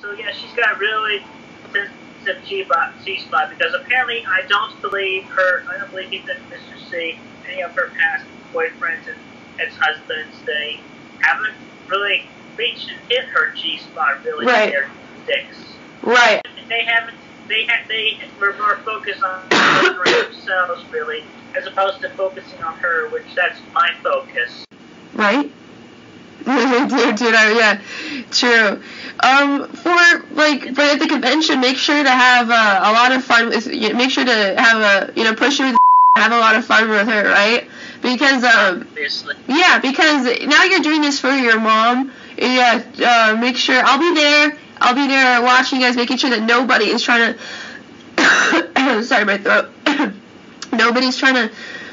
So yeah, she's got really sensitive G-spot because apparently I don't believe that Mr. C, any of her past boyfriends and ex-husbands, they haven't really reached and hit her G-spot really with their dicks. Right. They haven't. They were more focused on themselves really, as opposed to focusing on her, which that's my focus. Right. Yeah, true. But at the convention, make sure to have a lot of fun with. Make sure to have push her, have a lot of fun with her, right? Because obviously. Yeah, because now you're doing this for your mom. Yeah, make sure I'll be there. I'll be there watching you guys, making sure that nobody is trying to. Sorry, my throat. Nobody's trying to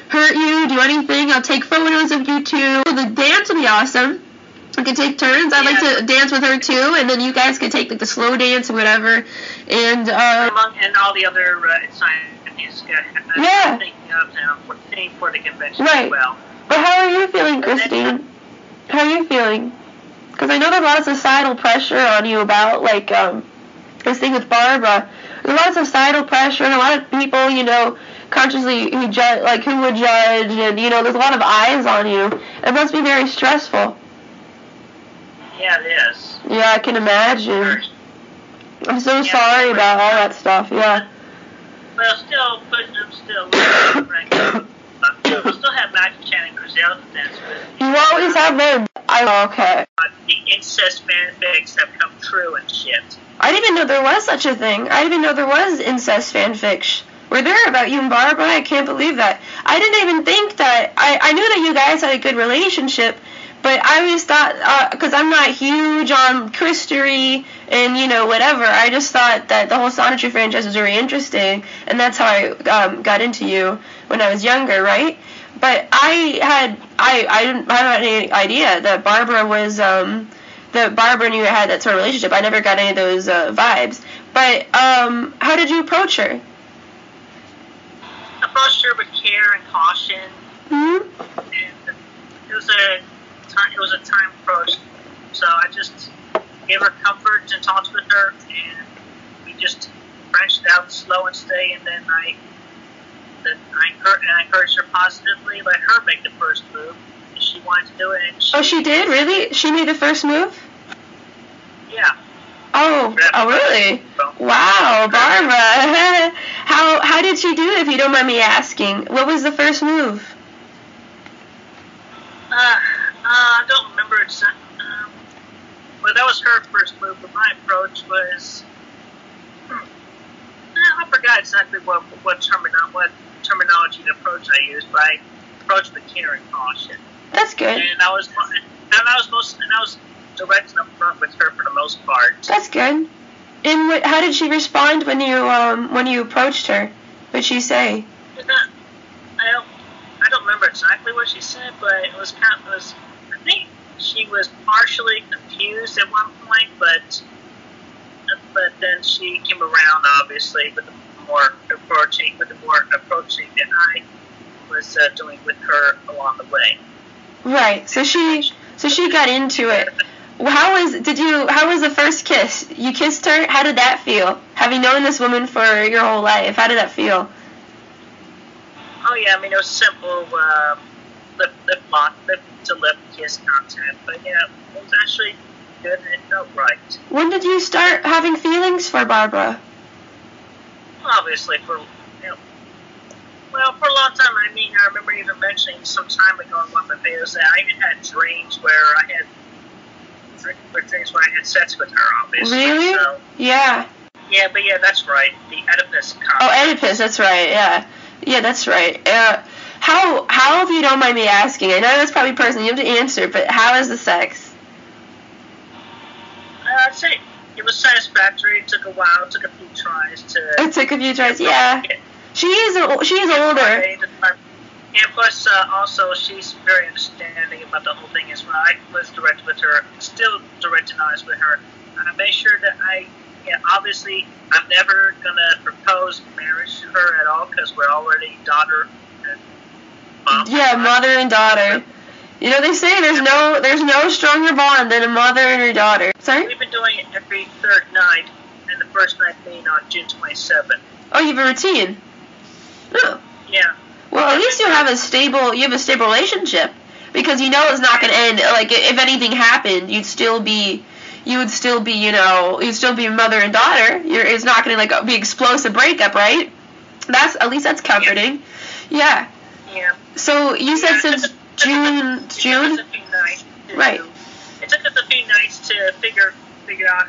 hurt you, do anything. I'll take photos of you too. The dance will be awesome. We can take turns. I'd like to dance with her too, and then you guys can take like the slow dance or whatever. And all the other scientists thinking of for the convention as well. But how are you feeling, Christine? How are you feeling? Because I know there's a lot of societal pressure on you about this thing with Barbara. There's a lot of societal pressure, and a lot of people, consciously who would judge, and there's a lot of eyes on you. It must be very stressful. Yeah, it is. Yeah, I can imagine. I'm so sorry about all that stuff. Yeah. Well, still, I'm still still have Magic Channing Griselle to dance with. You always have them. Okay. The incest fanfics have come true and shit. I didn't even know there was such a thing. I didn't even know there was incest fanfics. Were there about you and Barbara? I can't believe that. I didn't even think that. I knew that you guys had a good relationship, but I always thought, because I'm not huge on Christery and, whatever, I just thought that the whole Sonichu franchise was very interesting, and that's how I got into you when I was younger, right? But I didn't have any idea that Barbara was, that Barbara and you had that sort of relationship. I never got any of those vibes. But how did you approach her? Approached her with care and caution. Mm-hmm. And it was a time approach. So I just gave her comfort and talked with her, and we just branched out slow and steady, and then I encouraged her positively, let her make the first move. And she wanted to do it. And she did? Really? She made the first move? Yeah. Oh, really? Wow, Barbara. How did she do it, if you don't mind me asking? What was the first move? I don't remember exactly. But that was her first move, but my approach was... I forgot exactly what terminology and approach I used, but I approached with care and caution. That's good. And I was direct and upfront with her for the most part. That's good. And how did she respond when you approached her? What did she say? I don't remember exactly what she said, but I think she was partially confused at one point, but then she came around, obviously, with the more approaching that I was doing with her along the way. Right. So she got into it. How was the first kiss? You kissed her? How did that feel? Having known this woman for your whole life, how did that feel? Oh yeah, I mean it was simple lip to lip kiss contact, but yeah, it was actually good and it felt right. When did you start having feelings for Barbara? Obviously for a long time. I mean, I remember even mentioning some time ago in one of my videos that I even had dreams where I had sex with her, obviously. Really? So, yeah. Yeah, but yeah, that's right. The Oedipus complex. Oh, Oedipus, that's right, yeah. Yeah, that's right. How, if you don't mind me asking, I know that's probably personal, you have to answer, but how is the sex? I'd say it was satisfactory. It took a while. It took a few tries to... It took a few tries, yeah. She is older. And plus, also, she's very understanding about the whole thing as well. I was direct with her, still direct and honest with her. I made sure that obviously, I'm never going to propose marriage to her at all because we're already daughter and mom. Yeah, mother and daughter. You know, they say there's no stronger bond than a mother and her daughter. Sorry? We've been doing it every third night, and the first night being on June 27th. Oh, you have a routine. Oh. Yeah. Well, at least you have a stable relationship, because you know it's not going to end. Like, if anything happened, you'd still be mother and daughter. It's not going to like be explosive breakup, right? At least that's comforting. Yeah. Yeah. So you said since June. It took us a few nights Right. It took us a few nights to figure out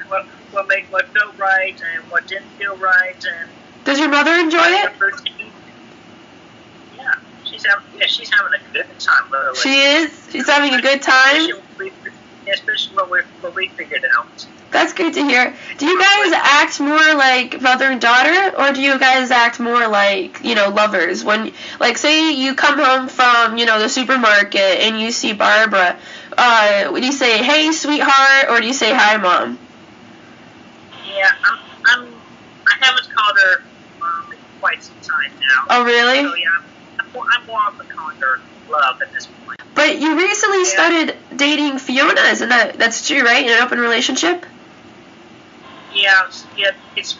what made what felt right and what didn't feel right. And does your mother enjoy it? Yeah, she's having a good time. Literally. She is. She's having a good time. Especially what we figured out. That's great to hear. Do you guys act more like mother and daughter, or do you guys act more like, lovers? When, like, say you come home from, the supermarket and you see Barbara, would you say, "Hey, sweetheart," or do you say, "Hi, Mom"? Yeah, I haven't called her Mom in quite some time now. Oh, really? So, yeah, I'm more often calling her Love at this point. But you recently started dating Fiona, isn't that's true, right? In an open relationship? Yeah, it's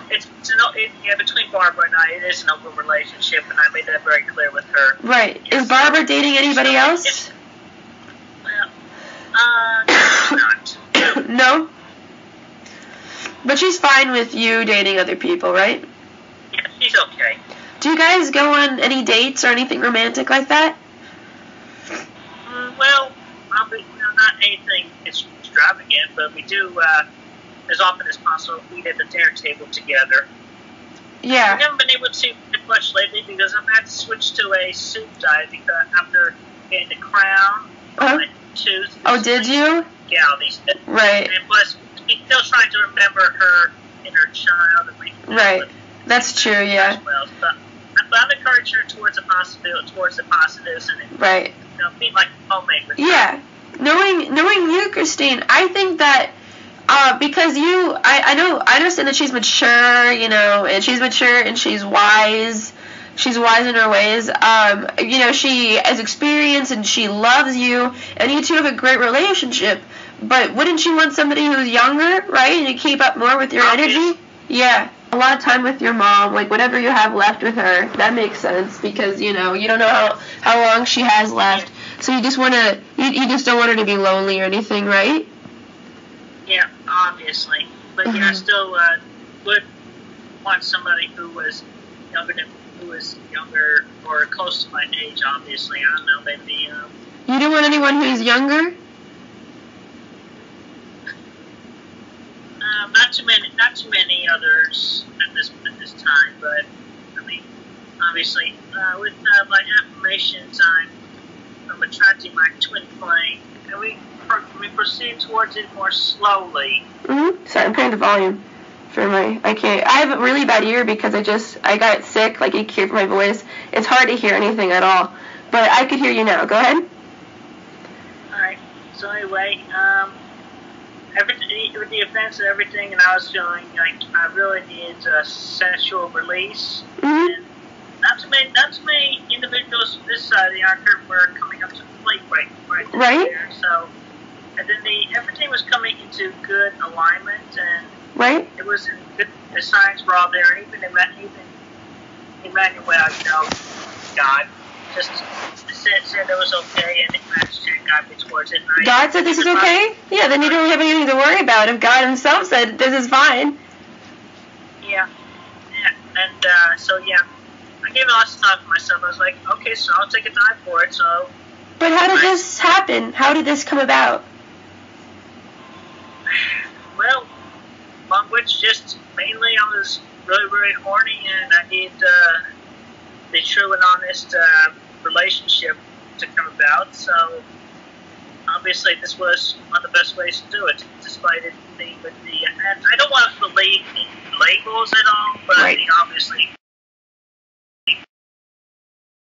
between Barbara and I, it is an open relationship, and I made that very clear with her. Right. Is Barbara dating anybody else? Not. No? But she's fine with you dating other people, right? Yeah, she's okay. Do you guys go on any dates or anything romantic like that? Well, not anything extravagant, but we do, as often as possible, eat at the dinner table together. Yeah. We haven't been able to eat much lately because I've had to switch to a soup diet because after getting the crown on my tooth. Oh, did you? Yeah, these things. Right. And plus, we're still trying to remember her inner child. Right. That's true, yeah. As well. But I'm encouraging her towards the positives, and right. Being like homemade with yeah. Knowing you, Christine, I think that because I understand that she's mature, and she's mature and she's wise. She's wise in her ways. She has experience and she loves you, and you two have a great relationship. But wouldn't you want somebody who's younger, right, and to keep up more with your energy? Yeah. A lot of time with your mom, like whatever you have left with her, that makes sense because, you don't know how long she has left. So you just you just don't want her to be lonely or anything, right? Yeah, obviously. But I still would want somebody who was younger or close to my age, obviously. I don't know, maybe you don't want anyone who's younger? Not too many others at this time, but I mean, obviously, with my affirmations, I'm attracting my twin flame, and we proceed towards it more slowly. Sorry, I'm putting the volume for I have a really bad ear because I got sick, like you can hear from my voice. It's hard to hear anything at all, but I could hear you now. Go ahead. Alright, so anyway, with the events and everything, and I was feeling like I really needed a sexual release. And not too many individuals this side of the arc were coming up to the plate right there. So, and then everything was coming into good alignment, and it was in good. The signs were all there. Even Emmanuel, God, just said it was okay, and it matched and got me towards it. God said this is okay? Yeah, then you don't have anything to worry about if God himself said this is fine. Yeah. And so, yeah, I gave lots of time for myself. I was like, okay, so I'll take a time for it, so... But how did this happen? How did this come about? Well, among which just mainly I was really, really horny, and I needed the true and honest relationship to come about, so obviously this was one of the best ways to do it, despite it being and I don't want to believe in labels at all, but obviously